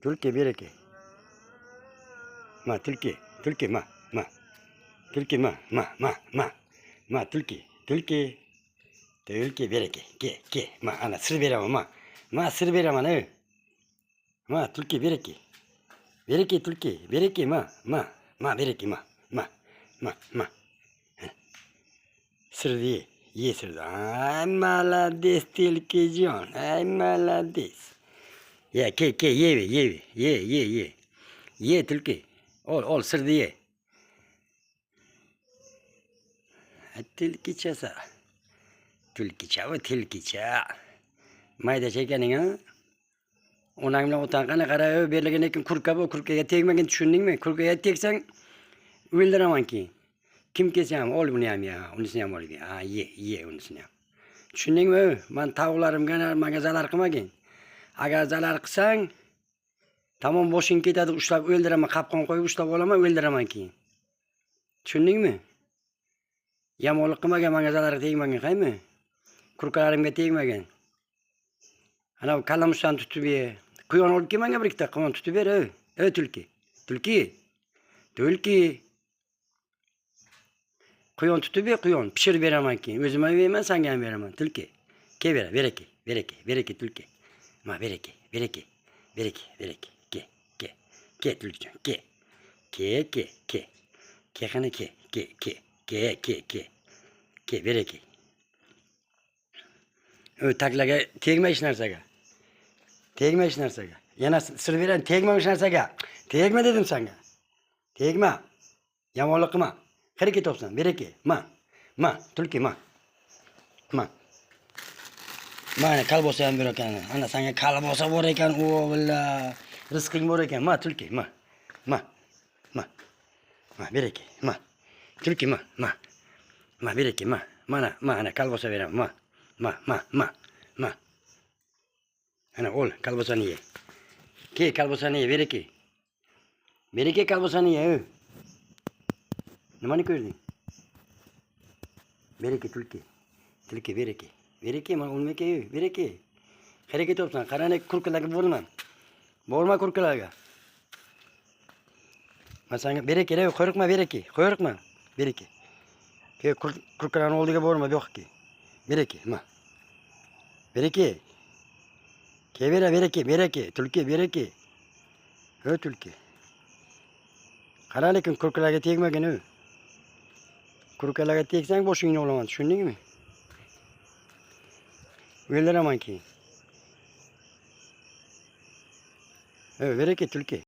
Tulki bereki. Ma tulki. Tulki ma. Tulki ma. Tulki. Tulki bereki. Ke. Ma ana sır veremem ma. Ma sır veremem ne? Ma tulki bereki. Bereki tulki. Bereki ma. Bereki ma. Sır diye. Ye sırdı. Ay malades tilkican. Ay malades. Ya ke ye. Ye tilki. Ol sırdı ye. Tilkiçasa. Tilkiça. Mayda çekenin ha. Onamla utankana kara berligen ekin kurkaga tegmegen düşündün mü? Kurkaya teksen öldüremem ki. Kim kesem ol bunu ya. Onu yam ol. Ha ye onu yam. Düşündün mü? Ben tavuklarım gene magazalar kımagen. Agar zalar kısan tamam boşun ketadi ushlab öldüremem. Kapkon koyup ushlab olaman öldüremem ki. Düşündün mü? Yamoluk kımagen magazalar tegmegen kayma? Kurkalarimga tegmegen. Ana kalamusdan tutib ye. Kuyon olib kelmanga birikta kuyon tutib ber ey tulki. Tulki. Kuyon tutib ber kuyon pishirib beraman keyin. O'zim ham yeyman, senga ham beraman tulki. Ke bereki tulki. Ma bereki. Ke tulkijon ke. Ke qani ke. Ke bereki. Taklaga tegma hech narsaga. Yana sir beraman, tegma hech narsaga. Tegma dedim senga. Tegma. Yomonlik qilma. Qani ketopsan, bereki. Ma, tulki ma. Mana kalbosa ham bor ekan. Ana senga kalbosa bor ekan, o billa. Rizqing bor ekan. Ma tulki, ma. Bereki, ma. Tulki ma. Bereki, ma. Mana kalbosa beraman, ma. Ana ol kalbosani ye. Ke kalbosani ye bereki. Bereki kalbosani ye. Nimani ko'rding? Bereki tulki. Bereki. Bereki mana o'lmaka bereki. Qara ketopsan, qarani kurkalarga bo'lma. Borma kurkalarga. Men senga bereki, qo'rqma bereki. Bereki. Ke kurkalarning oldiga borma bu yoqqa. Bereki, ma. Bereki. Kevera bereki. Tulki bereki. Tulki. Qara lekin kurkalarga tegmagin u. Kurkalarga tegsang boshingni olaman, tushundingmi? O'ldiraman keyin. Bereki tulki.